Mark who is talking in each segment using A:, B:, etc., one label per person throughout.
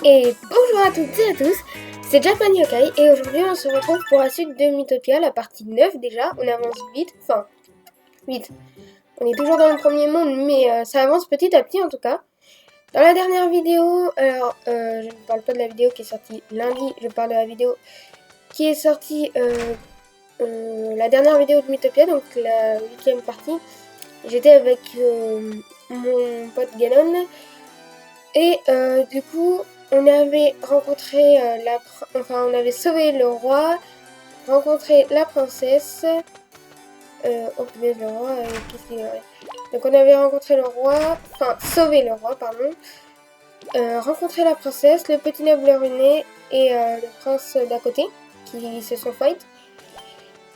A: Et bonjour à toutes et à tous, c'est Japan Yokai et aujourd'hui on se retrouve pour la suite de Mythopia, la partie 9 déjà. On avance vite, vite. On est toujours dans le premier monde mais ça avance petit à petit en tout cas. Dans la dernière vidéo, alors je ne parle pas de la vidéo qui est sortie lundi, je parle de la vidéo qui est sortie, la dernière vidéo de Mythopia, donc la 8ème partie. J'étais avec mon pote Ganon et du coup on avait rencontré on avait sauvé le roi, rencontré la princesse. Oh punaise, le roi, qu'est-ce qu'il aurait. Donc on avait rencontré le roi, sauvé le roi, pardon. Rencontré la princesse, le petit noble ruiné et le prince d'à côté qui se sont fight.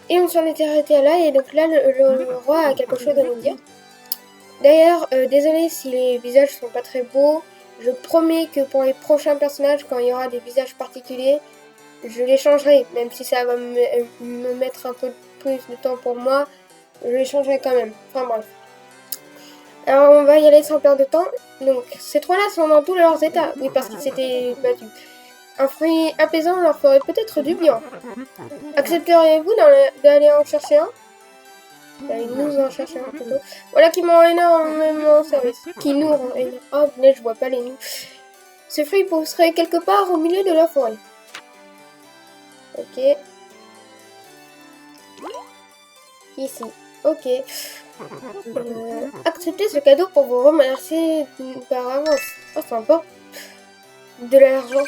A: Et on s'en était arrêté là et donc là le roi a quelque chose à nous dire. D'ailleurs, désolé si les visages sont pas très beaux. Je promets que pour les prochains personnages, quand il y aura des visages particuliers, je les changerai. Même si ça va me mettre un peu plus de temps pour moi, je les changerai quand même. Enfin bref. Alors on va y aller sans perdre de temps. Donc ces trois-là sont dans tous leurs états. Oui, parce qu'ils s'étaient battus. Un fruit apaisant leur ferait peut-être du bien. Accepteriez-vous d'aller en chercher un? Nous en chercher un plutôt. Voilà qui m'ont énormément servi. Qui nous rend énormément. Oh, mais je vois pas les nous. Ce fruit pousserait quelque part au milieu de la forêt. Ok. Ici. Ok. Acceptez ce cadeau pour vous remercier par avance. Oh, sympa. De l'argent.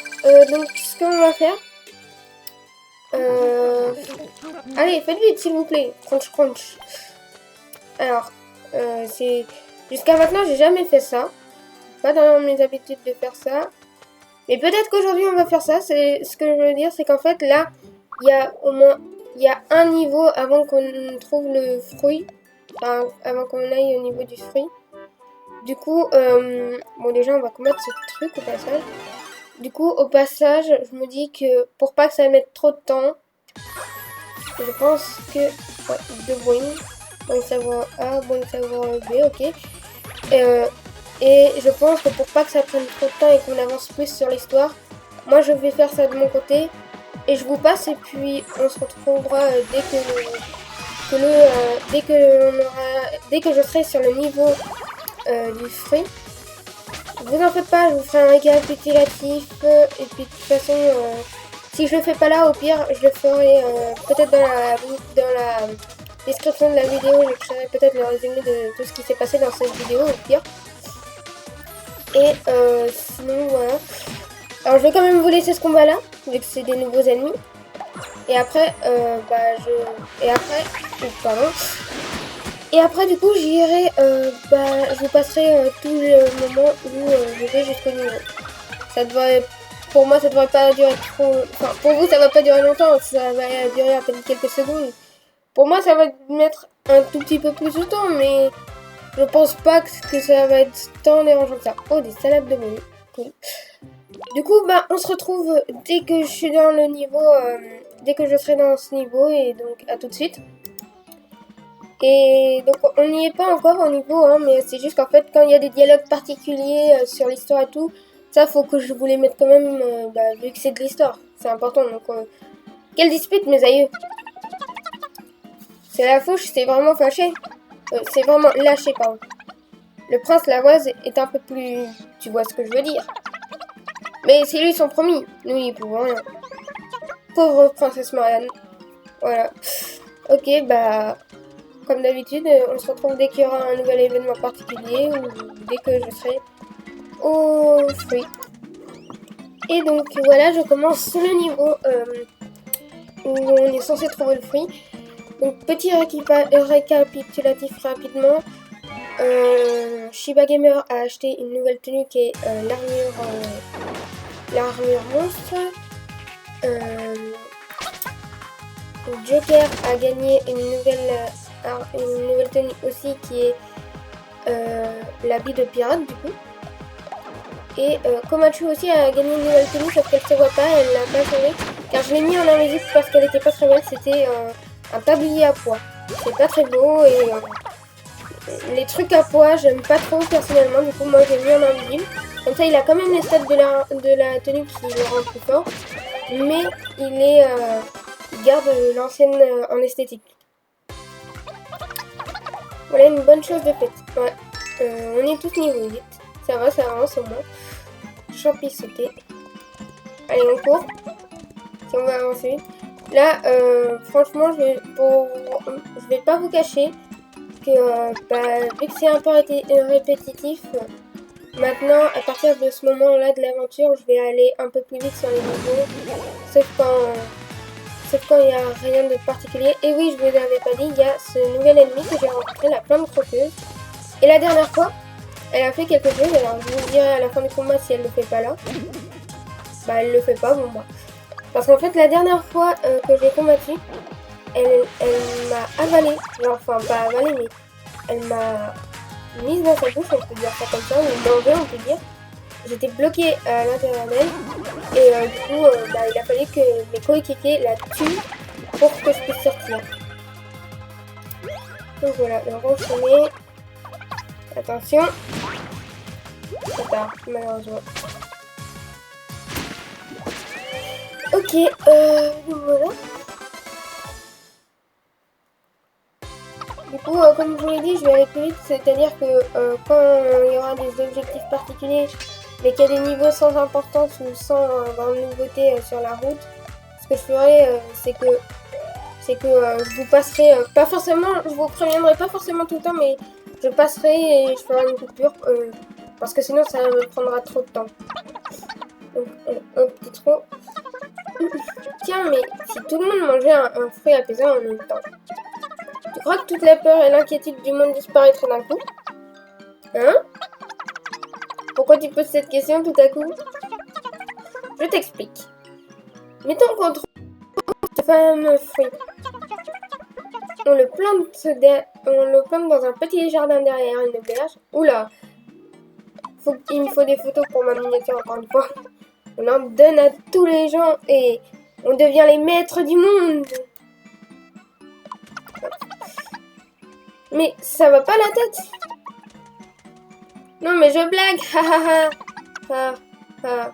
A: Donc, ce qu'on va faire. Allez, faites vite, s'il vous plaît. Crunch, crunch. Alors, c'est... Jusqu'à maintenant, j'ai jamais fait ça. Pas dans mes habitudes de faire ça. Mais peut-être qu'aujourd'hui, on va faire ça. C'est ce que je veux dire, c'est qu'en fait, là, il y a au moins... Il y a un niveau avant qu'on trouve le fruit. Enfin, avant qu'on aille au niveau du fruit. Du coup, bon, déjà, on va commettre ce truc au passage. Du coup, au passage, je me dis que pour pas que ça mette trop de temps, je pense que... Ouais, de boing. Boing savoir A, boing savoir B, ok. Et je pense que pour pas que ça prenne trop de temps et qu'on avance plus sur l'histoire, moi je vais faire ça de mon côté. Et je vous passe et puis on se retrouvera dès que je serai sur le niveau du fruit. Vous en faites pas, je vous ferai un récapitulatif et puis de toute façon, si je le fais pas là, au pire, je le ferai peut-être dans la description de la vidéo, je ferai peut-être le résumé de tout ce qui s'est passé dans cette vidéo, au pire. Et sinon, voilà. Alors je vais quand même vous laisser ce combat là, vu que c'est des nouveaux ennemis. Et après, Et après, du coup, j'irai, je vous passerai tout le moment où je vais jusqu'au niveau. Ça devrait, pour moi, ça devrait pas durer trop... Enfin, pour vous, ça va pas durer longtemps, ça va durer à peine quelques secondes. Pour moi, ça va mettre un tout petit peu plus de temps, mais je pense pas que ça va être tant dérangeant que ça. Oh, des salades de menu. Cool. Du coup, on se retrouve dès que je suis dans le niveau, dès que je serai dans ce niveau, et donc à tout de suite. Et donc on n'y est pas encore au niveau, hein, mais c'est juste qu'en fait quand il y a des dialogues particuliers sur l'histoire et tout, ça faut que je vous les mette quand même, vu que c'est de l'histoire, c'est important. Donc quelle dispute mes aïeux. C'est la fouche, c'est vraiment fâché. C'est vraiment lâché, pardon. Le prince Lavoise est un peu plus... Tu vois ce que je veux dire. Mais c'est lui son promis, nous n'y pouvons rien. Pauvre princesse Marianne. Voilà. Ok, comme d'habitude, on se retrouve dès qu'il y aura un nouvel événement particulier ou dès que je serai au fruit. Et donc voilà, je commence le niveau où on est censé trouver le fruit. Donc petit récapitulatif rapidement. Shiba Gamer a acheté une nouvelle tenue qui est l'armure monstre. Joker a gagné une nouvelle tenue aussi qui est l'habit de pirate du coup. Et Komachu aussi a gagné une nouvelle tenue sauf qu'elle se voit pas, elle l'a pas changé. Car je l'ai mis en invisible parce qu'elle était pas très belle, c'était un tablier à pois. C'est pas très beau et les trucs à pois j'aime pas trop personnellement, du coup moi j'ai mis en invisible. Comme ça, il a quand même les stats de la tenue qui le rend plus fort. Mais il garde l'ancienne en esthétique. Voilà une bonne chose de faite. Ouais. On est tous niveau 8. Ça va, ça avance au moins. Champi sauté. Allez, on court. Si on veut avancer vite. Là, franchement, je vais pas vous cacher que vu que c'est un peu répétitif, maintenant, à partir de ce moment-là de l'aventure, je vais aller un peu plus vite sur les niveaux. Sauf quand il n'y a rien de particulier. Et oui, je vous avais pas dit, il y a ce nouvel ennemi que j'ai rencontré, la plante croqueuse. Et la dernière fois, elle a fait quelque chose. Alors, je vous dirai à la fin du combat si elle le fait pas là. Bah, elle le fait pas, bon bah. Parce qu'en fait, la dernière fois que j'ai combattu, elle m'a avalé. Genre, enfin, pas avalé, mais elle m'a mise dans sa bouche, on peut dire ça comme ça, ou mangée, on peut dire. J'étais bloquée à l'intérieur d'elle. Et du coup, il a fallu que mes coéquipiers la tuent pour que je puisse sortir. Donc voilà, le rocher. Attention. Trop tard, malheureusement. Ok, donc voilà. Du coup, comme je vous l'ai dit, je vais aller plus vite, c'est-à-dire que quand il y aura des objectifs particuliers, mais qu'il y a des niveaux sans importance ou sans grande nouveauté sur la route, ce que je ferai, c'est que je vous passerai, pas forcément, je vous préviendrai pas forcément tout le temps, mais je passerai et je ferai une coupure, parce que sinon ça me prendra trop de temps. Donc, hop, petit trop. Tiens, mais si tout le monde mangeait un fruit apaisant en même temps, tu crois que toute la peur et l'inquiétude du monde disparaîtraient d'un coup? Hein? Pourquoi tu poses cette question tout à coup? Je t'explique. Mettons qu'on trouve ce fameux fruit. On le plante dans un petit jardin derrière une auberge. Oula! Il me faut des photos pour ma miniature encore une fois. On en donne à tous les gens et on devient les maîtres du monde. Mais ça va pas la tête? Non mais je blague. Ha ha ha.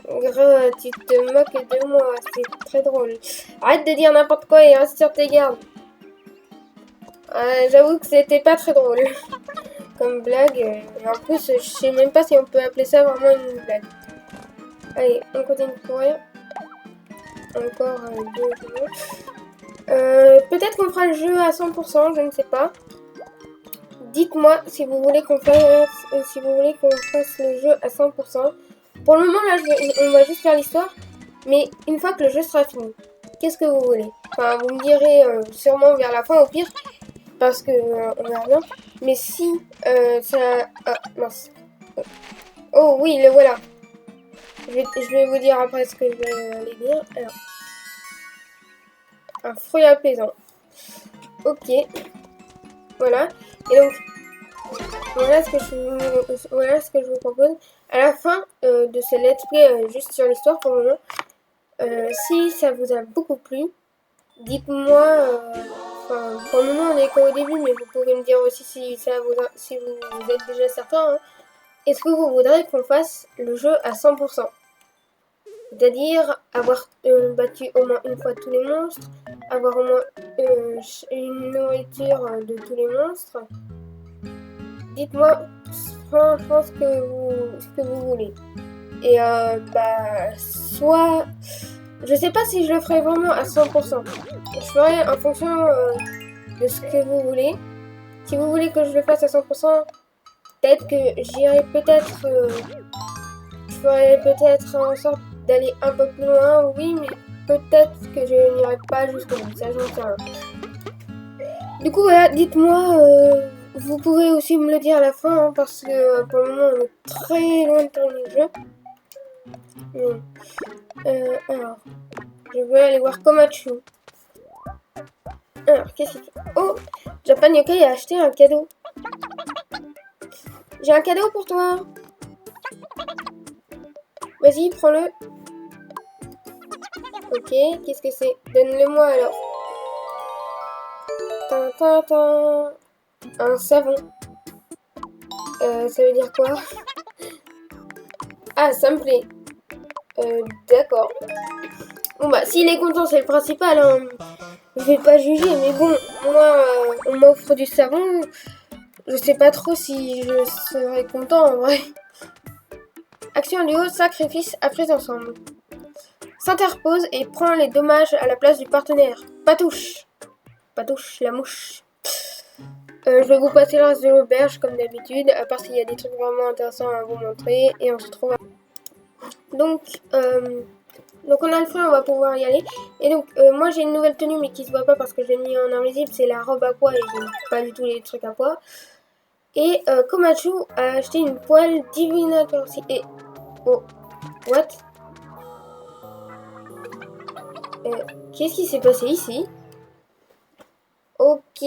A: Gros, tu te moques de moi, c'est très drôle. Arrête de dire n'importe quoi et reste sur tes gardes. J'avoue que c'était pas très drôle comme blague. Et en plus, je sais même pas si on peut appeler ça vraiment une blague. Allez, on continue de courir. Encore 2 jours. Peut-être qu'on fera le jeu à 100%, je ne sais pas. Dites-moi si vous voulez qu'on fasse, le jeu à 100%. Pour le moment, là, on va juste faire l'histoire. Mais une fois que le jeu sera fini, qu'est-ce que vous voulez? Enfin, vous me direz sûrement vers la fin au pire. Parce que on verra bien. Mais si ça... Ah, mince. Oh oui, le voilà. Je vais vous dire après ce que je vais aller dire. Alors. Un fruit apaisant. Ok. Voilà. Et donc, voilà ce que je vous propose. À la fin de ce let's play juste sur l'histoire pour le moment, si ça vous a beaucoup plu, dites-moi... Enfin, pour le moment, on est qu'au début, mais vous pouvez me dire aussi si vous êtes déjà certain. Hein. Est-ce que vous voudrez qu'on fasse le jeu à 100%? C'est-à-dire avoir battu au moins une fois tous les monstres, avoir au moins une nourriture de tous les monstres. Dites-moi franchement ce que vous voulez. Et soit... Je sais pas si je le ferai vraiment à 100%. Je ferai en fonction de ce que vous voulez. Si vous voulez que je le fasse à 100%, peut-être que j'irai peut-être... je ferai peut-être en sorte d'aller un peu plus loin, oui, mais peut-être que je n'irai pas jusqu'au bout, ça j'en sais rien. Du coup, voilà, dites-moi, vous pouvez aussi me le dire à la fin, hein, parce que pour le moment, on est très loin de terminer le jeu. Alors, je vais aller voir Komachu. Alors, qu'est-ce qu'il fait? Oh, Japan Yokai a acheté un cadeau. J'ai un cadeau pour toi. Vas-y, prends-le. Ok, qu'est-ce que c'est? Donne-le-moi alors. Un savon. Ça veut dire quoi? Ah, ça me plaît. D'accord. Bon bah, s'il est content, c'est le principal. Hein. Je vais pas juger, mais bon, moi, on m'offre du savon. Je sais pas trop si je serais content en vrai. Action duo, sacrifice apprise ensemble. S'interpose et prend les dommages à la place du partenaire. Patouche. Patouche, la mouche. Je vais vous passer le reste de l'auberge comme d'habitude, à part s'il y a des trucs vraiment intéressants à vous montrer. Et on se retrouve. Donc on a le feu, on va pouvoir y aller. Et donc moi j'ai une nouvelle tenue mais qui se voit pas parce que je l'ai mis en invisible, c'est la robe à pois et j'aime pas du tout les trucs à pois. Et Komachu a acheté une poêle divinatoire. Et oh, what? Qu'est-ce qui s'est passé ici? Ok.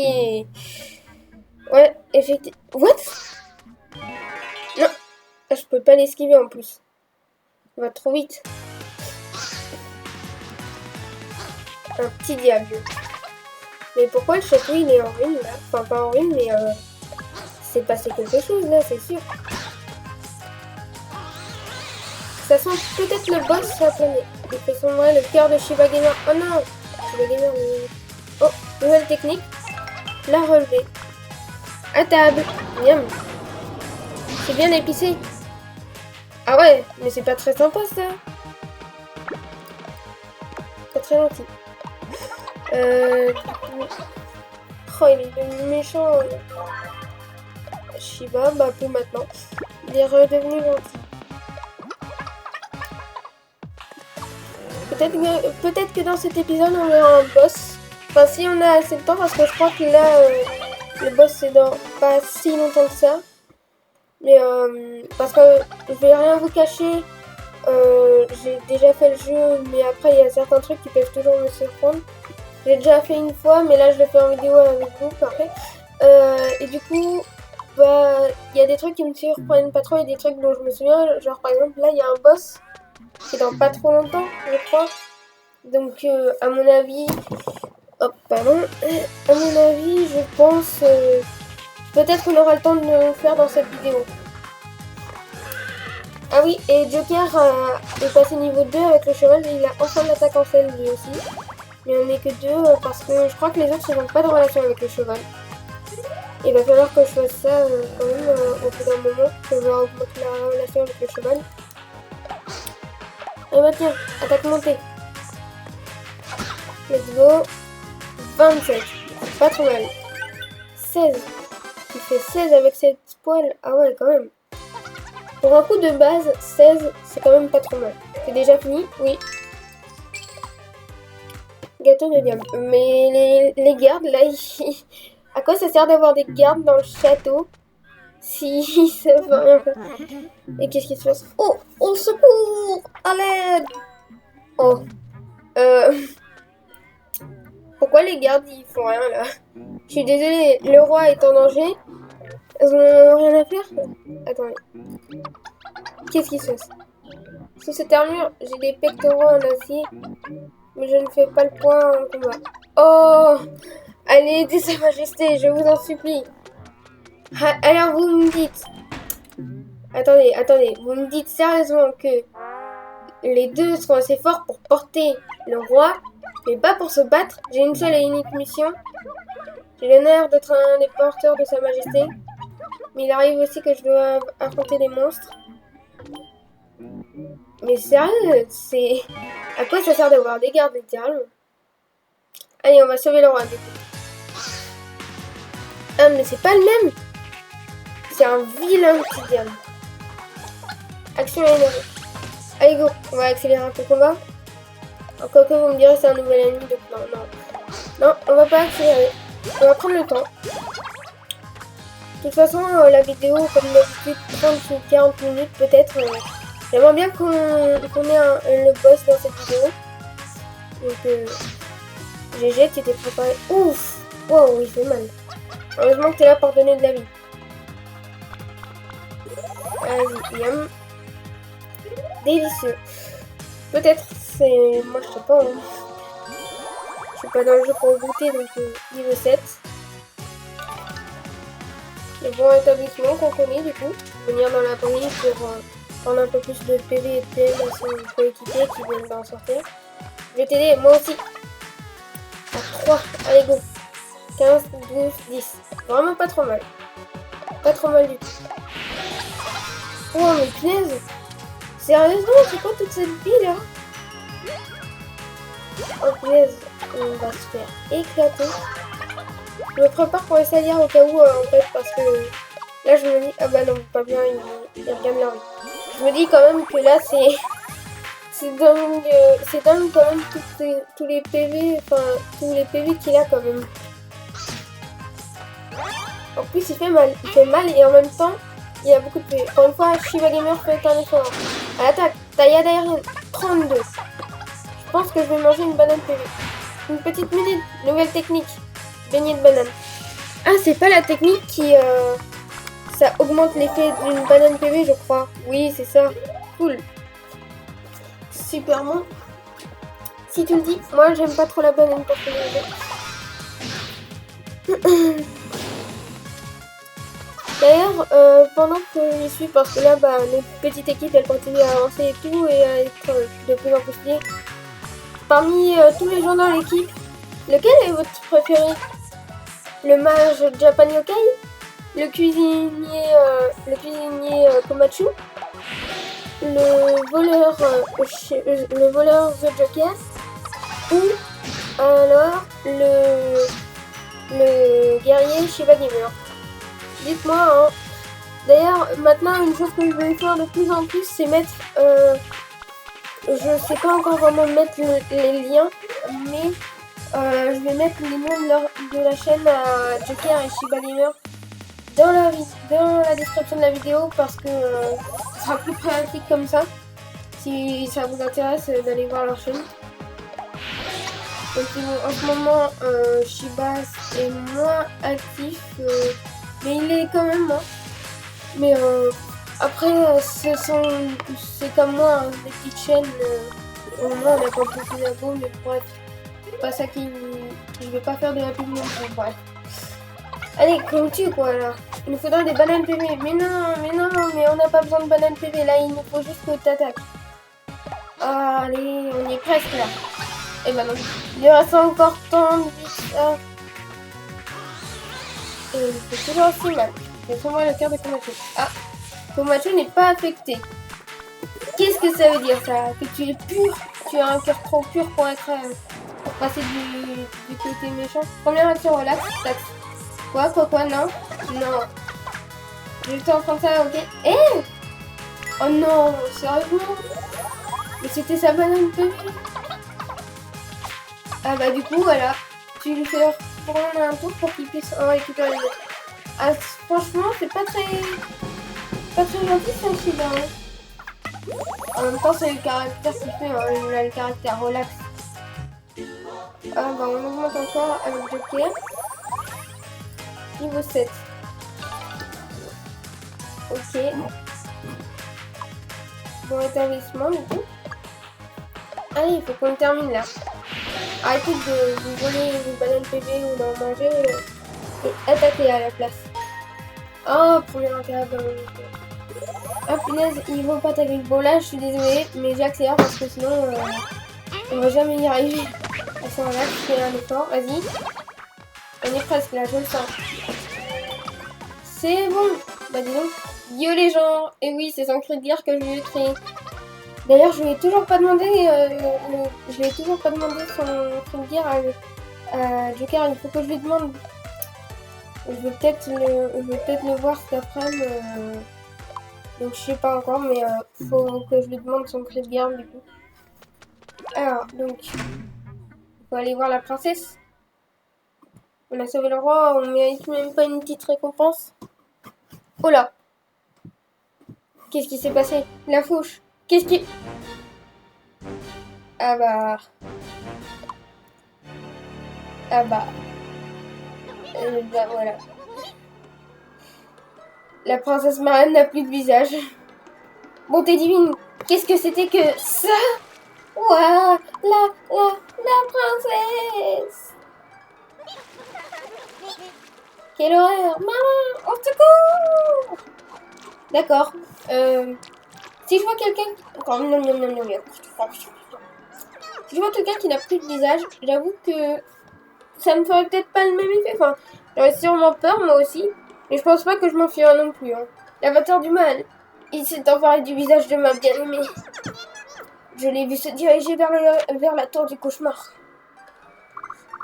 A: Ouais, effectivement. What? Non, je peux pas l'esquiver en plus. On va trop vite. Un petit diable. Mais pourquoi le château il est en ruine là? Enfin pas en ruine mais c'est passé quelque chose là, c'est sûr. Ça sent peut-être le boss sur la planète. Il fait sombrer le cœur de Shiba Gamer. Oh non! Shiba Gamer. Oh, nouvelle technique. La relever. À table. Miam. C'est bien épicé. Ah ouais, mais c'est pas très sympa ça. Pas très gentil. Oh, il est méchant. Shiba, bah plus maintenant. Il est redevenu gentil. Peut-être que dans cet épisode on verra un boss. Enfin si on a assez de temps parce que je crois que là le boss c'est dans pas si longtemps que ça. Mais parce que je vais rien vous cacher. J'ai déjà fait le jeu mais après il y a certains trucs qui peuvent toujours me surprendre. J'ai déjà fait une fois mais là je le fais en vidéo avec vous parfait. Et du coup bah il y a des trucs qui me surprennent pas trop et des trucs dont je me souviens. Genre par exemple là il y a un boss qui est dans pas trop longtemps, je crois. Donc, à mon avis... Oh, pardon. À mon avis, je pense... peut-être qu'on aura le temps de le faire dans cette vidéo. Ah oui, et Joker est passé niveau 2 avec le cheval. Et il a enfin l'attaque en selle lui aussi. Mais on n'est que 2 parce que je crois que les autres n'ont pas de relation avec le cheval. Il va falloir que je fasse ça quand même au bout d'un moment. Que je vais augmenter la relation avec le cheval. Eh bah tiens, attaque montée. Let's go. 27. Pas trop mal. 16. Il fait 16 avec cette poêle. Ah ouais, quand même. Pour un coup de base, 16, c'est quand même pas trop mal. C'est déjà fini? Oui. Gâteau de diable. Mais les gardes, là, à quoi ça sert d'avoir des gardes dans le château si ça va rien faire? Et qu'est-ce qui se passe? Oh! Au secours! À l'aide! Oh. Pourquoi les gardes ils font rien là? Je suis désolée, le roi est en danger. Ils ont rien à faire? Attendez. Qu'est-ce qui se passe? Sous cette armure, j'ai des pectoraux en acier. Mais je ne fais pas le point en combat. Oh! Allez, aidez sa majesté, je vous en supplie. Ah, alors vous me dites... Attendez. Vous me dites sérieusement que les deux sont assez forts pour porter le roi, mais pas pour se battre. J'ai une seule et unique mission. J'ai l'honneur d'être un des porteurs de sa majesté. Mais il arrive aussi que je dois affronter des monstres. Mais sérieux, c'est... À quoi ça sert d'avoir des gardes, littéralement? Allez, on va sauver le roi, du coup. Ah, mais c'est pas le même. C'est un vilain petit diable. Action énergie. Allez, go. On va accélérer un peu le combat. Encore que vous me direz c'est un nouvel ennemi, donc non. Non, on va pas accélérer. On va prendre le temps. De toute façon, la vidéo, comme d'habitude, 30 ou 40 minutes peut-être. J'aimerais bien qu'on ait le boss dans cette vidéo. Donc, GG, tu t'es préparé. Ouf! Wow, il fait mal. Heureusement que tu es là pour donner de la vie. Vas-y, yum. Délicieux. Peut-être, c'est... Moi, je sais pas. Hein. Je suis pas dans le jeu pour goûter, donc niveau 7. Le bon établissement qu'on connaît, du coup. Venir dans la brise pour prendre un peu plus de PV et de PM à son coéquipier qui vient d'en sortir. Je vais t'aider, moi aussi. À 3, allez go. 15, 12, 10. Vraiment pas trop mal. Pas trop mal du tout. Oh mais punaise. Sérieusement, c'est quoi toute cette vie là? Oh punaise, on va se faire éclater. Je me prépare pour les salières au cas où en fait parce que là je me dis, ah bah non, pas bien, il regagne la rue. Je me dis quand même que là c'est dingue quand même tous les PV, enfin tous les PV qu'il a quand même. En plus il fait mal et en même temps il a beaucoup de PV. Encore une fois, Shiba Gamer fait un effort. À l'attaque, taillade aérienne, 32. Je pense que je vais manger une banane PV. Une petite minute, nouvelle technique, beignet de banane. Ah, c'est pas la technique qui ça augmente l'effet d'une banane PV, je crois. Oui, c'est ça. Cool. Super bon. Si tu me dis, moi j'aime pas trop la banane pour PV. D'ailleurs, pendant que je suis, parce que là, bah, notre petite équipe, elle continue à avancer et tout, et à être de plus en plus liée. Parmi tous les gens dans l'équipe, lequel est votre préféré? Le mage Japan Yokai? Le cuisinier Komachu? Le voleur The Joker? Ou alors le guerrier Shiba Gamer? Dites-moi, hein. D'ailleurs, maintenant, une chose que je vais faire de plus en plus, c'est mettre... je sais pas encore vraiment mettre les liens, mais je vais mettre les noms de la chaîne à Joker et Shiba Gamer dans la description de la vidéo parce que ce sera plus pratique comme ça. Si ça vous intéresse d'aller voir leur chaîne. Donc en ce moment, Shiba est moins actif, mais il est quand même, hein. Mais après, c'est comme moi, hein, des petites chaînes. Au moins, on n'a pas beaucoup d'abos, mais bref, c'est pas ça qui. Je vais pas faire de la pub non plus, bref. Allez, comme tu quoi là. Il nous faudra des bananes PV. Mais non, on n'a pas besoin de bananes PV. Là, il nous faut juste que t'attaques. Ah, allez, on y est presque là. Et ben non, il reste encore tant de vie. Et il fait toujours aussi mal. Laissez-moi le cœur de Komachu. Ah, Komachu n'est pas affecté. Qu'est-ce que ça veut dire ça? Que tu es pur? Tu as un cœur trop pur pour être pour passer du côté méchant. Première action relax, tac. Quoi, non? Non. J'étais en train de ça, ok. Eh! Oh non, sérieusement? Mais c'était sa banane PV. Ah bah du coup, voilà. Tu lui fais prendre un tour pour qu'il puisse en récupérer les autres. Ah, franchement, c'est pas très gentil ça aussi, hein. En même temps, c'est le caractère qui fait, hein, il a le caractère relax. Ah bah on augmente encore avec Joker. Niveau 7. Ok. Bon rétablissement du coup. Allez, il faut qu'on termine là. Arrêtez de vous voler une banane PV ou d'en manger et attaquer à la place. Oh, premier intérêt dans le... Ah punaise, ils vont pas attaquer. Bon là, je suis désolée, mais j'accélère parce que sinon on va jamais y arriver. À ce moment-là, je fais un effort, vas-y. On est presque là, je le sens. C'est bon. Bah dis donc. Yo les gens. Et oui, c'est son cri de guerre que je lui ai créé. D'ailleurs, je lui ai toujours pas demandé son cri de guerre à Joker. Il faut que je lui demande. Je vais peut-être le voir cet après-midi. Donc je sais pas encore, mais faut que je lui demande son cri de guerre du coup. Alors, donc, on va aller voir la princesse. On a sauvé le roi, on mérite même pas une petite récompense. Oh là! Qu'est-ce qui s'est passé? La fouche! Qu'est-ce qui... Ah bah... Ah bah... Bah voilà. La princesse Marraine n'a plus de visage. Bonté divine, qu'est-ce que c'était que ça? Ouah, la princesse! Quelle horreur! Maman, au secours! D'accord. Si je vois quelqu'un... Si je vois quelqu'un qui n'a plus de visage, j'avoue que ça me ferait peut-être pas le même effet. Enfin, j'aurais sûrement peur, moi aussi. Mais je pense pas que je m'enfuirais non plus. Hein. L'avatar du mal. Il s'est emparé du visage de ma bien-aimée. Je l'ai vu se diriger vers la tour du cauchemar.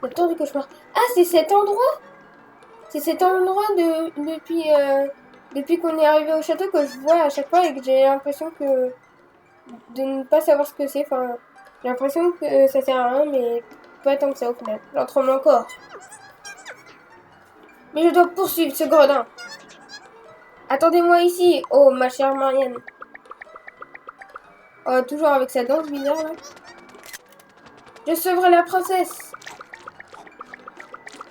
A: La tour du cauchemar. Ah, c'est cet endroit? C'est cet endroit depuis qu'on est arrivé au château que je vois à chaque fois et que j'ai l'impression que de ne pas savoir ce que c'est. Enfin, j'ai l'impression que ça sert à rien, mais pas tant que ça au final. J'en tremble encore. Mais je dois poursuivre ce gredin. Attendez-moi ici, oh ma chère Marianne. Oh, toujours avec sa danse bizarre là. Je sauverai la princesse.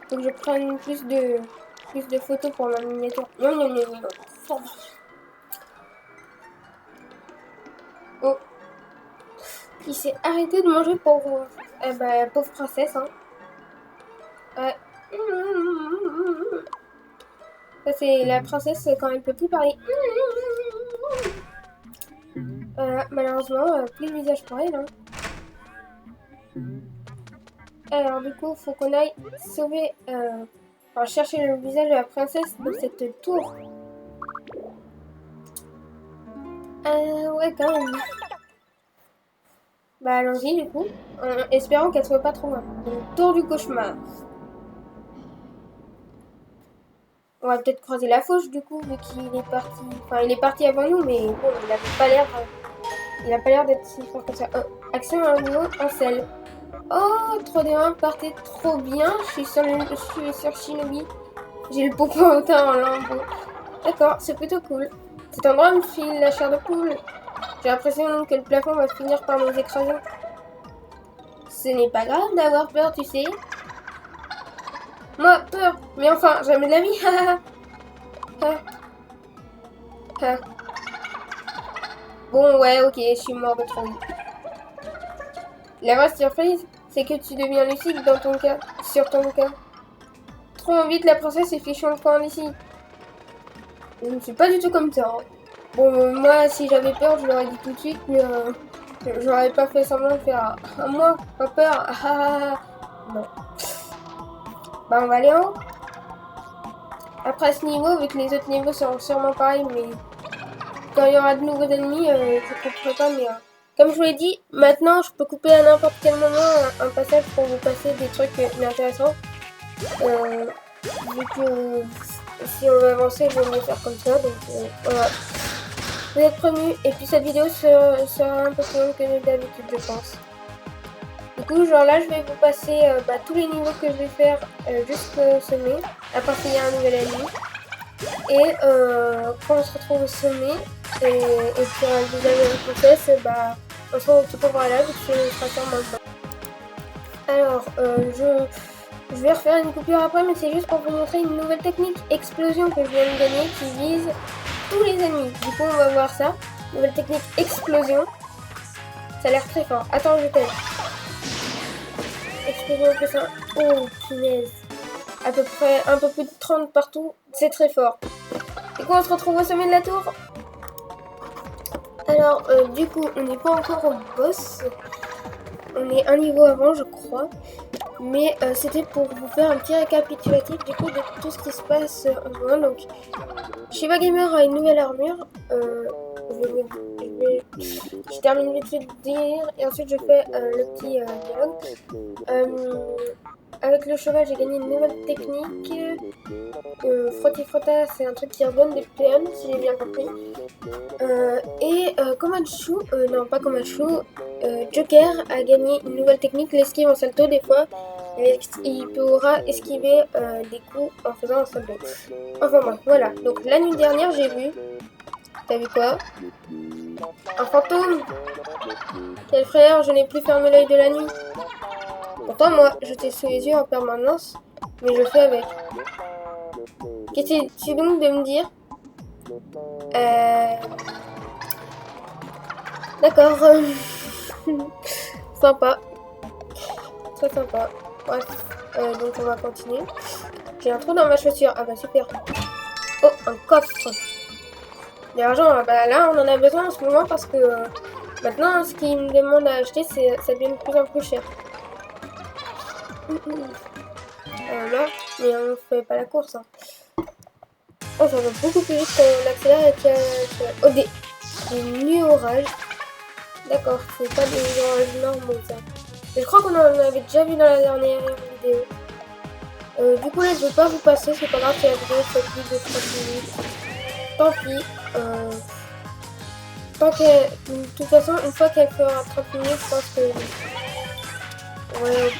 A: Faut que je prenne plus de photos pour ma miniature. Non, non, non, non. Oh. Il s'est arrêté de manger pauvre, pauvre princesse. Hein. Ouais. Ça, c'est la princesse quand elle peut plus parler. Malheureusement, plus de visage pour elle. Hein. Alors, du coup, faut qu'on aille sauver. Enfin, chercher le visage de la princesse dans cette tour. Ouais, quand même. Bah, allons-y, du coup. Espérons qu'elle soit pas trop loin. Donc, tour du cauchemar. On va peut-être croiser la fauche, du coup, vu qu'il est parti. Enfin, il est parti avant nous, mais bon, il avait pas l'air. Il a pas l'air d'être si fort comme ça. Accès à un niveau en sel. Oh, 3D1 partait trop bien. Je suis sur Shinobi. J'ai le popotin en lambeaux. D'accord, c'est plutôt cool. Cet endroit me file la chair de poule. J'ai l'impression que le plafond va finir par nous écraser. Ce n'est pas grave d'avoir peur, tu sais. Moi, peur. Mais enfin, jamais de la vie. Bon, ouais, ok, je suis mort de trop vite. La vraie surprise, c'est que tu deviens lucide dans ton cas, sur ton cas. Trop vite, la princesse est fichue en coin d'ici. Je ne suis pas du tout comme ça. Hein. Bon, moi, si j'avais peur, je l'aurais dit tout de suite, mais j'aurais pas fait semblant de faire moi, pas peur. Non. Bah, on va aller en haut. Après ce niveau, vu que les autres niveaux seront sûrement pareils, mais quand il y aura de nouveaux ennemis, je ne couperai pas, mais comme je vous l'ai dit, maintenant, je peux couper à n'importe quel moment un passage pour vous passer des trucs inintéressants. Vu que si on veut avancer, il vaut mieux faire comme ça. Donc voilà. Vous êtes prévenus. Et puis cette vidéo sera un peu plus longue que d'habitude, je pense. Du coup, genre là, je vais vous passer tous les niveaux que je vais faire jusqu'au sommet. À part qu'il y a un nouvel ennemi. Et quand on se retrouve au sommet et puis un visage de la princesse, on se retrouve tout par là, vu que ce sera sûrement pas. Alors, je vais refaire une coupure après, mais c'est juste pour vous montrer une nouvelle technique explosion que je viens de gagner qui vise tous les ennemis. Du coup, on va voir ça. Nouvelle technique explosion. Ça a l'air très fort. Attends, je t'aide. Explosion plus 1. Oh, punaise. À peu près un peu plus de 30 partout. C'est très fort. Du coup, on se retrouve au sommet de la tour. Alors, du coup, on n'est pas encore au boss. On est un niveau avant, je crois. Mais c'était pour vous faire un petit récapitulatif du coup de tout ce qui se passe en ce moment. Donc, Shiva Gamer a une nouvelle armure. Je termine vite fait de dire et ensuite je fais le petit dialogue. Avec le cheval, j'ai gagné une nouvelle technique. Frotti-frotta, c'est un truc qui redonne des PM, si j'ai bien compris. Et Komachu, non pas Komachu, Joker a gagné une nouvelle technique, l'esquive en salto des fois. Il pourra esquiver des coups en faisant un salto. Enfin bref, voilà. Donc la nuit dernière, j'ai vu. T'as vu quoi? Un fantôme? Quel frère, je n'ai plus fermé l'œil de la nuit. Pourtant, moi, je t'ai sous les yeux en permanence, mais je fais avec. Qu'est-ce donc de me dire? D'accord. Sympa. Très sympa. Bref, donc on va continuer. J'ai un trou dans ma chaussure. Ah bah super. Oh, un coffre. l'argent, bah là on en a besoin en ce moment parce que maintenant ce qu'ils me demandent à acheter, ça devient de plus en plus cher. Là, mais on fait pas la course. Hein. Oh, ça va beaucoup plus vite quand on accélère et qu'il y a... Oh, des nuits orages. D'accord, c'est pas des orages normaux ça. Mais je crois qu'on en avait déjà vu dans la dernière vidéo. Du coup là je vais pas vous passer, c'est pas grave si la vidéo fait plus de 30 minutes. Tant pis. De toute façon, une fois qu'elle fera 30 minutes, je pense que... Ouais,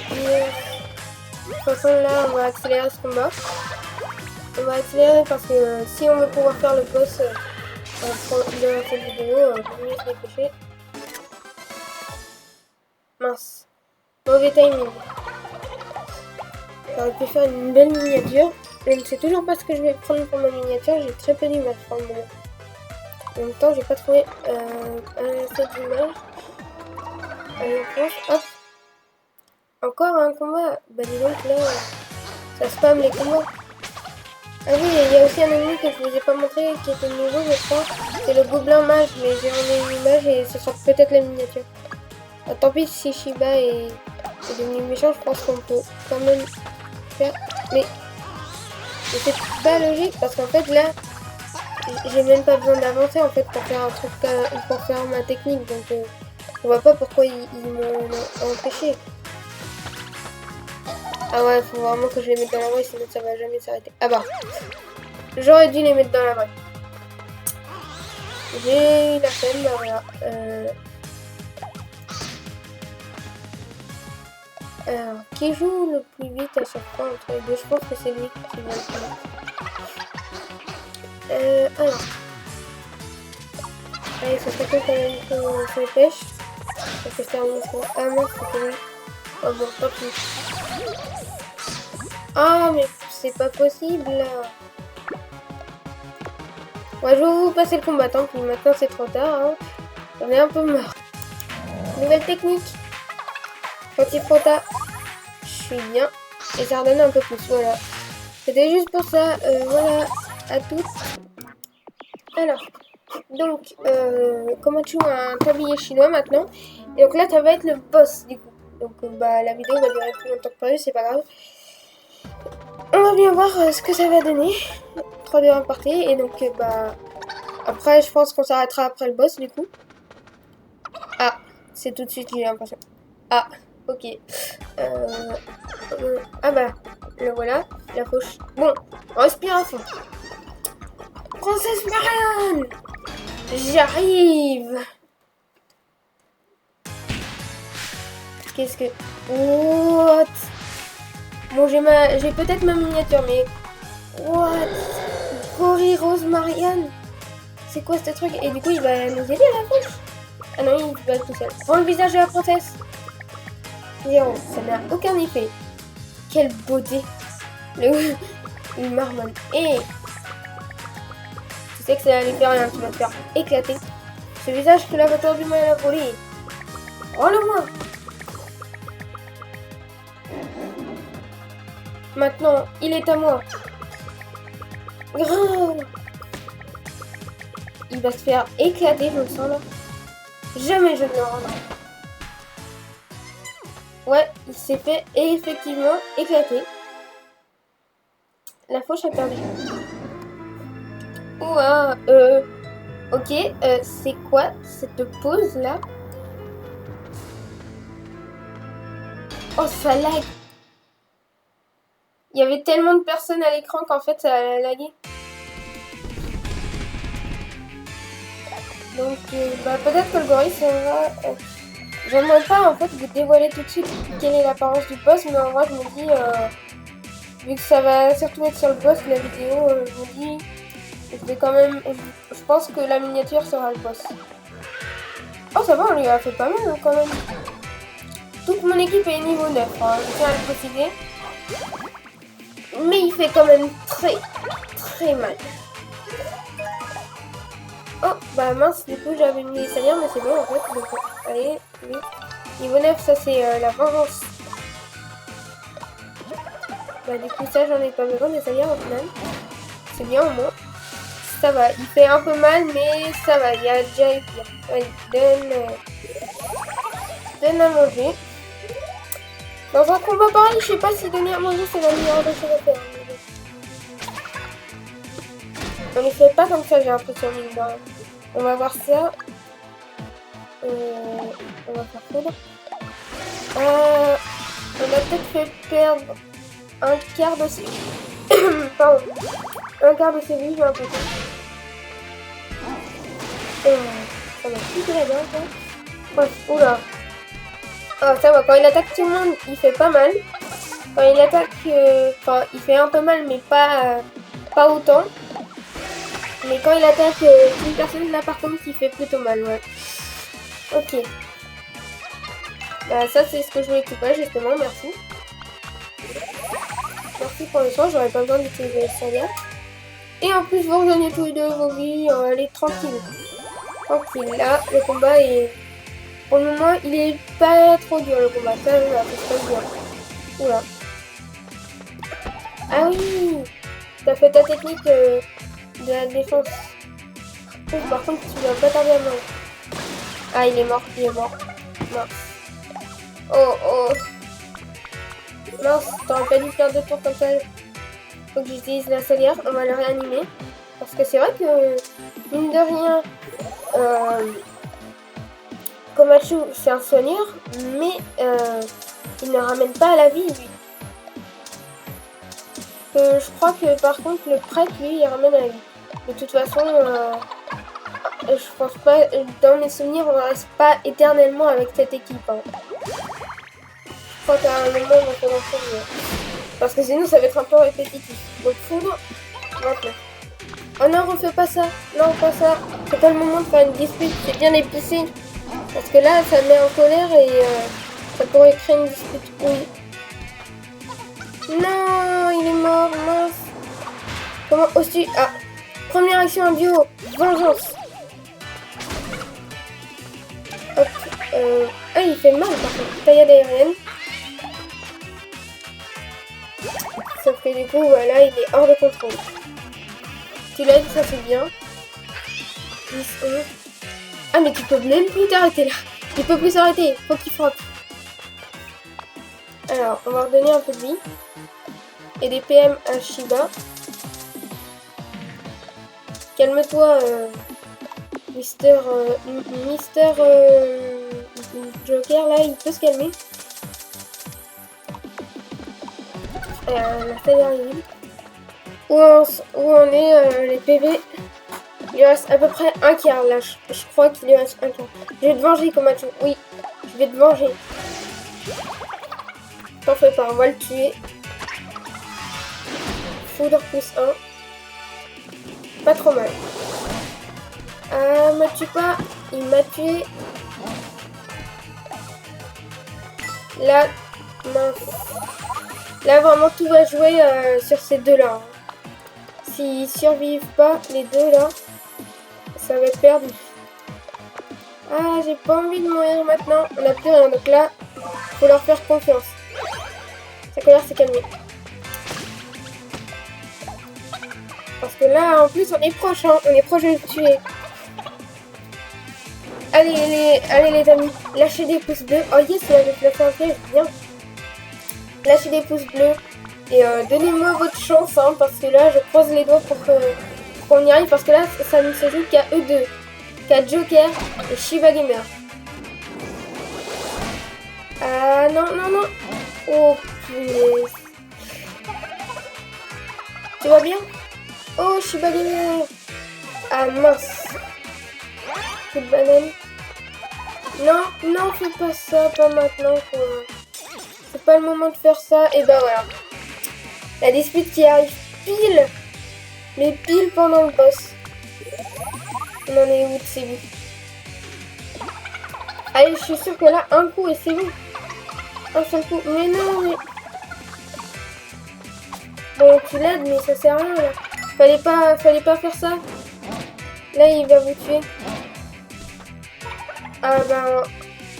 A: de toute façon là on va accélérer ce combat. On va accélérer parce que si on veut pouvoir faire le boss de cette vidéo, il vaut mieux se dépêcher. Mince. Mauvais timing. J'aurais pu faire une belle miniature. Je ne sais toujours pas ce que je vais prendre pour ma miniature. J'ai très peu d'images pour le moment. En même temps, j'ai pas trouvé assez d'images. Hop. Encore un combat. Bah dis donc là, ça spam les combats. Ah oui, il y a aussi un ennemi que je vous ai pas montré qui était nouveau, je crois. C'est le gobelin mage, mais j'ai enlevé une image et ce sera peut-être la miniature. Ah, tant pis si Shiba est devenu méchant, je pense qu'on peut quand même faire. Mais c'est pas logique parce qu'en fait là, j'ai même pas besoin d'avancer en fait pour faire un truc, pour faire ma technique. Donc on voit pas pourquoi ils m'ont empêché. Ah ouais, faut vraiment que je les mette dans la vraie, sinon ça va jamais s'arrêter. Ah bah, j'aurais dû les mettre dans la vraie. J'ai eu la peine, bah voilà. Alors, qui joue le plus vite à chaque fois entre les deux? Je pense que c'est lui qui va le faire. Alors. Allez, ça fait quand même qu'on se dépêche. Ça fait faire un micro. Ah non, c'était lui. Oh bon, tant pis. Ah, mais c'est pas possible là. Ouais, je vais vous passer le combattant, puis maintenant c'est trop tard. Hein. J'en ai un peu marre. Nouvelle technique. Quand il est trop tard, je suis bien. Et ça redonne un peu plus, voilà. C'était juste pour ça. Voilà, à toutes. Alors, donc, comment tu joues un tablier chinois maintenant. Et donc là, ça va être le boss du coup. Donc, bah, la vidéo va durer plus longtemps que prévu, c'est pas grave. On va bien voir ce que ça va donner. 3 2 1 partie. Et donc, bah, après, je pense qu'on s'arrêtera après le boss du coup. Ah, c'est tout de suite, j'ai l'impression. Ah, ok. Ah bah, le voilà, la poche. Bon, respire à fond. Princesse Marianne, j'arrive. Qu'est-ce que... What? Bon, j'ai peut-être ma miniature, mais... What? Cory Rose Marianne? C'est quoi ce truc? Et du coup, il va nous aider à la poche? Ah non, il va tout seul. Prends le visage de la princesse. Zéro, ça n'a aucun effet. Quelle beauté. Le marmonne. Et... Tu sais que ça va lui faire rien, tu vas te faire éclater. Ce visage que la voiture du mal a volé. Rends-le-moi. Maintenant, il est à moi. Grave. Il va se faire éclater, je le sens là. Jamais je ne le rendrai. Ouais, il s'est fait effectivement éclater. La fauche a perdu. Ouah, ok, c'est quoi cette pause là? Oh, ça lag. Il y avait tellement de personnes à l'écran qu'en fait ça a lagué. Donc, bah, peut-être que le gorille ça va... J'aimerais pas en fait vous dévoiler tout de suite quelle est l'apparence du boss, mais en vrai je me dis, vu que ça va surtout être sur le boss la vidéo, je me dis, je vais quand même, je pense que la miniature sera le boss. Oh ça va, on lui a fait pas mal hein, quand même. Toute mon équipe est niveau 9, hein, je tiens à le préciser. Mais il fait quand même très mal. Oh, bah mince, du coup j'avais mis les salières, mais c'est bon en fait. Donc, allez, oui. Niveau 9, ça c'est la vengeance. Bah du coup ça j'en ai pas besoin des salières au final. C'est bien au moins. ça va. Il fait un peu mal, mais ça va. Il y a déjà eu pire. Allez, donne à manger. Dans un combat pareil, je sais pas si donner à manger c'est la meilleure des choses à faire. On ne fait pas comme ça, j'ai l'impression, mine de rien. On va voir ça. On va faire foudre. On a peut-être fait perdre un quart de ses... Pardon. Un quart de ses vies, j'ai l'impression. Ça m'a piqué la dent, quoi. Bref, oula. Ah, ça va, quand il attaque tout le monde, il fait pas mal. Quand il attaque... Enfin, il fait un peu mal, mais pas autant. Mais quand il attaque une personne, là, par contre, il fait plutôt mal, ouais. Ok. Bah, ça, c'est ce que je voulais couper, justement, merci. Merci pour le soin, j'aurais pas besoin d'utiliser le salaire. Et en plus, vous regagnez tous les deux vos vies, allez, tranquille. Tranquille, là, le combat est... Pour le moment, il est pas trop dur, le combat, ça se passe bien. Oula. Ah oui, t'as fait ta technique de la défense. Oh, par contre, tu vas pas tarder à mourir. Ah, il est mort, Mince. Oh. Mince, t'aurais pas dû faire 2 tours comme ça. Faut que j'utilise la salière, on va le réanimer. Parce que c'est vrai que, mine de rien, Komachu, c'est un soigneur, mais il ne ramène pas à la vie, lui. Je crois que, par contre, le prêtre, lui, il ramène à la vie. De toute façon, je pense pas, dans mes souvenirs, on ne reste pas éternellement avec cette équipe. Hein. Je crois qu'à un moment, on va commencer. Parce que sinon, ça va être un peu répétitif. Donc, foudre, maintenant. Oh non, refais pas ça. Non, pas ça. C'est pas le moment de faire une dispute. C'est bien épicé. Parce que là, ça me met en colère et ça pourrait créer une dispute. Oui. Non, il est mort, mince. Comment oses-tu... Ah, première action en duo. Vengeance. Hop. Ah, il fait mal par contre. Taillade aérienne. Sauf que du coup, voilà, il est hors de contrôle. Tu l'aides, ça c'est bien. 10, 11. Ah, mais tu peux même plus t'arrêter là. Tu peux plus s'arrêter. Faut qu'il frappe. Alors, on va redonner un peu de vie. Et des PM à Shiba. Calme-toi, Mister Joker, là, il peut se calmer. La salle arrive. Où on est, les PV. Il reste à peu près un quart, là. Je crois qu'il lui reste un quart. Je vais te venger, Komachu. Oui, je vais te venger. T'en fais pas, on va le tuer. Foudre plus 1. Pas trop mal. Me tue pas. Il m'a tué. Là, mince. Là, vraiment, tout va jouer sur ces deux-là. Hein. S'ils survivent pas, les deux là, ça va être perdu. Ah, j'ai pas envie de mourir maintenant. On n'a plus rien. Donc là, faut leur faire confiance. Sa colère s'est calmée. Parce que là, en plus, on est proche. Hein. On est proche de le tuer. Allez les amis. Lâchez des pouces bleus. Oh yes, il avait placé un piège. Bien. Lâchez des pouces bleus. Et donnez-moi votre chance. Hein, parce que là, je croise les doigts pour qu'on y arrive. Parce que là, ça ne se joue qu'à eux deux. Qu'à Joker et Shiba Gamer. Ah non. Oh punaise. Tu vas bien? Oh, Shiba Gamer. Ah mince. Coup de banane. Non, fais pas ça, pas maintenant quoi. C'est pas le moment de faire ça. Et bah voilà. La dispute qui arrive pile. Mais pile pendant le boss. On en est où de ces vies? Allez, je suis sûre que là, un coup et c'est bon. Un seul coup. Mais non, mais... Bon, tu l'aides, mais ça sert à rien là. Fallait pas faire ça. Là, il va vous tuer. Ah ben,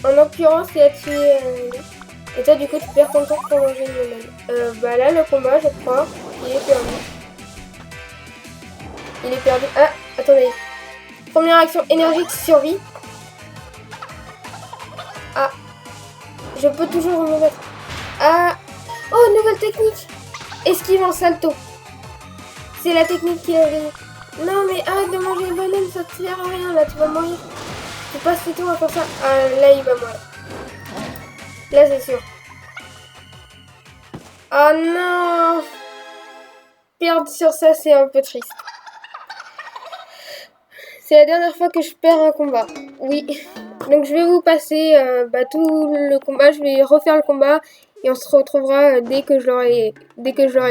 A: en l'occurrence, il a tué... Et toi, du coup, tu perds ton temps pour manger une banane. Bah là, le combat, je crois, il est perdu. Il est perdu. Ah, attendez. Première action énergique, survie. Ah. Je peux toujours me mettre. Ah. Oh, nouvelle technique. Esquive en salto. C'est la technique qu'il a donnée. Non, mais arrête de manger les bananes, ça te sert à rien, là, tu vas mourir. Tu passes tout à faire ça. Ah, là, il va mourir. Là, c'est sûr. Oh non. Perdre sur ça, c'est un peu triste. C'est la dernière fois que je perds un combat. Oui. Donc je vais vous passer tout le combat. Je vais refaire le combat. Et on se retrouvera dès que je l'aurai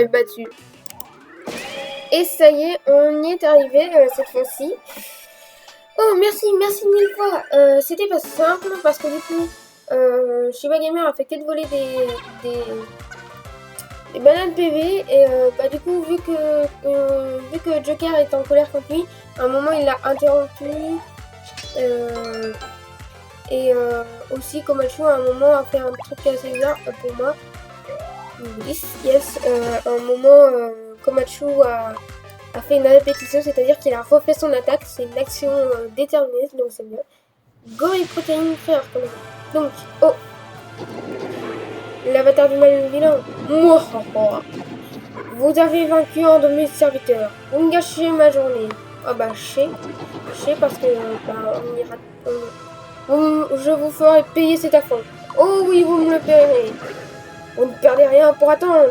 A: battu. Et ça y est, on y est arrivé cette fois-ci. Oh, merci mille fois. C'était simplement parce que du coup, Shiba Gamer a fait que de voler des bananes PV. Et du coup, vu que Joker est en colère contre lui, à un moment il l'a interrompu. Aussi, Komachu à un moment a fait un truc assez bizarre pour moi. Yes, à un moment, Komachu a fait une répétition, c'est-à-dire qu'il a refait son attaque. C'est une action déterminée, donc c'est bien. Gorille protéine frère, quand même. Donc, oh, l'avatar du mal vilain. Vous avez vaincu un de mes serviteurs. Vous me gâchez ma journée. Ah bah, je sais parce que on ira. Je vous ferai payer cet affront. Oh oui, vous me le paierez. Vous ne perdez rien pour attendre.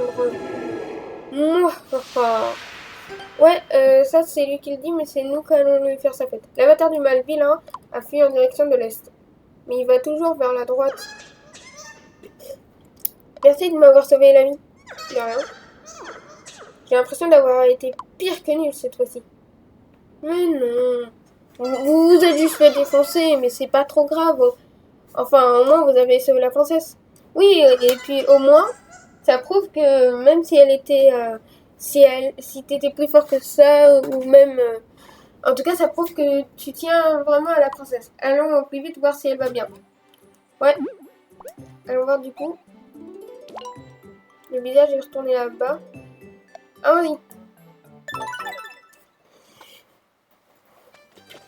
A: Ouais, ça c'est lui qui le dit, mais c'est nous qui allons lui faire sa fête. L'avatar du mal vilain a fui en direction de l'est. Mais il va toujours vers la droite. Merci de m'avoir sauvé la vie. De rien. J'ai l'impression d'avoir été pire que nul cette fois-ci. Mais non. Vous vous êtes juste fait défoncer, mais c'est pas trop grave. Enfin, au moins, vous avez sauvé la princesse. Oui, et puis au moins, ça prouve que même si elle était... si t'étais plus fort que ça, ou même... en tout cas, ça prouve que tu tiens vraiment à la princesse. Allons au plus vite voir si elle va bien. Ouais. Allons voir du coup. Le visage est retourné là-bas. Ah oui.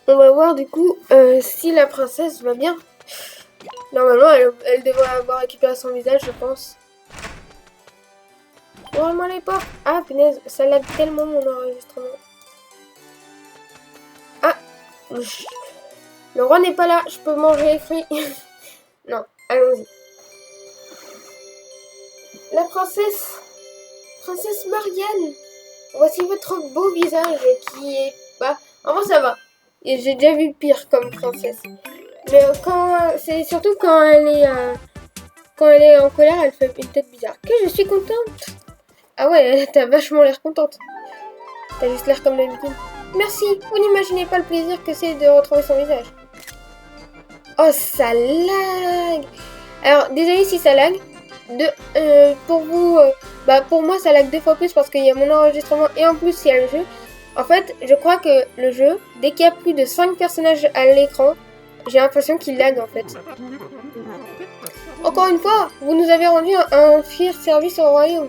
A: On va voir du coup si la princesse va bien. Normalement, elle devrait avoir récupéré son visage, je pense. Ouvre-moi les portes. Ah, punaise, ça lag tellement mon enregistrement. Ah, le roi n'est pas là, je peux manger les fruits. Non, allons-y. La princesse Marianne. Voici votre beau visage qui est... Bah, en vrai, ça va. Et j'ai déjà vu pire comme princesse. Mais c'est surtout quand elle est en colère, elle fait une tête bizarre. Que je suis contente. Ah ouais, t'as vachement l'air contente. T'as juste l'air comme d'habitude. Merci, vous n'imaginez pas le plaisir que c'est de retrouver son visage. Oh, ça lag. Alors, désolé si ça lag. Pour vous, pour moi, ça lag 2 fois plus parce qu'il y a mon enregistrement et en plus, il y a le jeu. En fait, je crois que le jeu, dès qu'il y a plus de 5 personnages à l'écran, j'ai l'impression qu'il lag en fait. Encore une fois, vous nous avez rendu un fier service au royaume.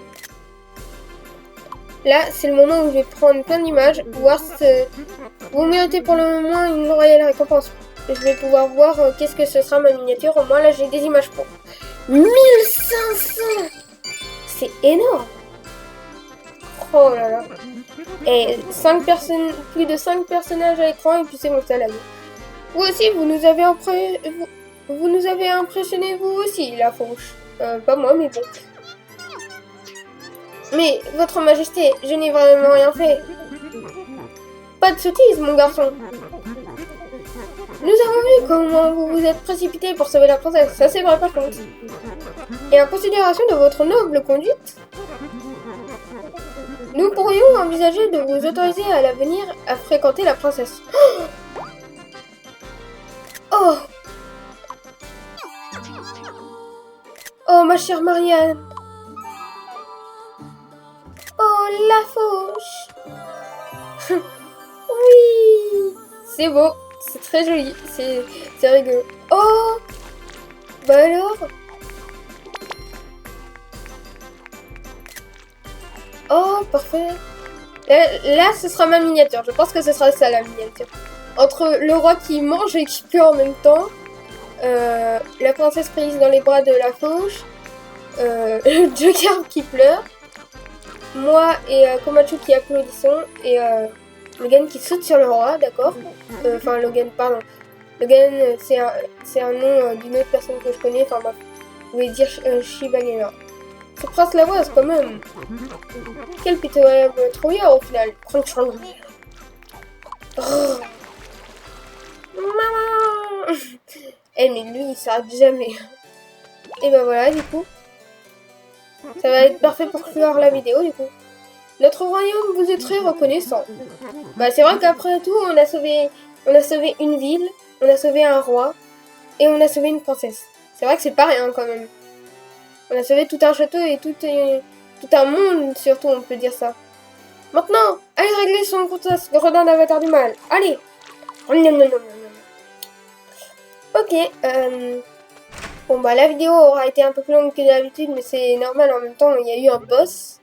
A: Là, c'est le moment où je vais prendre plein d'images, voir si vous méritez pour le moment une royale récompense. Je vais pouvoir voir qu'est-ce que ce sera ma miniature. Au moins, là, j'ai des images pour 1500. C'est énorme. Oh là là. Et plus de 5 personnages à l'écran et puis c'est mon salaire. Vous aussi, vous nous avez impressionné vous aussi, la fauche. Pas moi, mais bon. Mais, votre majesté, je n'ai vraiment rien fait. Pas de sottise, mon garçon. Nous avons vu comment vous vous êtes précipité pour sauver la princesse, ça c'est vrai par contre. Et en considération de votre noble conduite, nous pourrions envisager de vous autoriser à l'avenir à fréquenter la princesse. Oh! Oh, ma chère Marianne! Oh, la fauche! Oui! C'est beau, c'est très joli, c'est rigolo. Oh! Bah alors? Oh, parfait! Là, ce sera ma miniature. Je pense que ce sera ça, la miniature. Entre le roi qui mange et qui pleure en même temps, la princesse prise dans les bras de la fauche, le Joker qui pleure, moi et Komachu qui applaudissons, et Logan qui saute sur le roi, d'accord. Enfin, Logan, pardon. Logan, c'est un nom d'une autre personne que je connais. Enfin, bref. Vous pouvez dire Shibanera. Ce prince Lavoise, quand même. Quel pitoyable trouillard, au final. Oh. Maman. Eh, mais lui, il s'arrête jamais. Et ben voilà, du coup. Ça va être parfait pour clore la vidéo, du coup. Notre royaume vous est très reconnaissant. Bah, c'est vrai qu'après tout, on a sauvé une ville, on a sauvé un roi, et on a sauvé une princesse. C'est vrai que c'est pas rien, quand même. On a sauvé tout un château et tout un monde, surtout, on peut dire ça. Maintenant, allez régler son compte gredin d'avatar du mal. Allez. Ok, bon bah la vidéo aura été un peu plus longue que d'habitude, mais c'est normal, en même temps il y a eu un boss.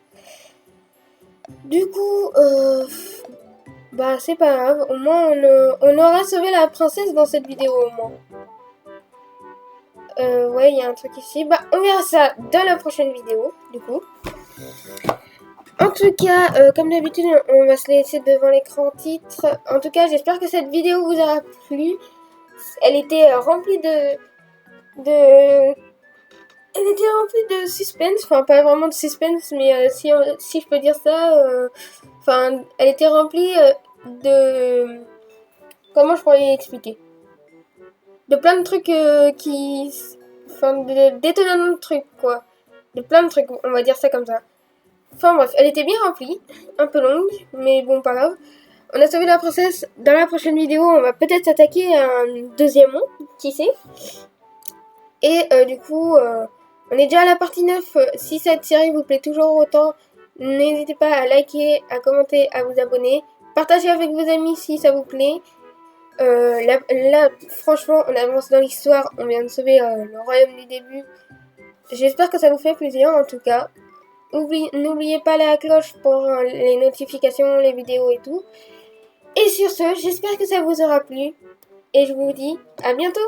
A: Du coup, bah c'est pas grave, au moins on aura sauvé la princesse dans cette vidéo au moins. Ouais, il y a un truc ici, bah on verra ça dans la prochaine vidéo, du coup. En tout cas, comme d'habitude, on va se laisser devant l'écran titre. En tout cas, j'espère que cette vidéo vous aura plu. Elle était remplie elle était remplie de suspense, enfin pas vraiment de suspense, mais si je peux dire ça, enfin elle était remplie de, comment je pourrais expliquer, de plein de trucs enfin d'étonnants trucs quoi, de plein de trucs, on va dire ça comme ça. Enfin bref, elle était bien remplie, un peu longue, mais bon pas grave. On a sauvé la princesse. Dans la prochaine vidéo, on va peut-être s'attaquer à un deuxième monde, qui sait. Et du coup, on est déjà à la partie 9. Si cette série vous plaît toujours autant, n'hésitez pas à liker, à commenter, à vous abonner. Partagez avec vos amis si ça vous plaît. Là, franchement, on avance dans l'histoire. On vient de sauver le royaume du début. J'espère que ça vous fait plaisir en tout cas. N'oubliez pas la cloche pour les notifications, les vidéos et tout. Et sur ce, j'espère que ça vous aura plu. Et je vous dis à bientôt!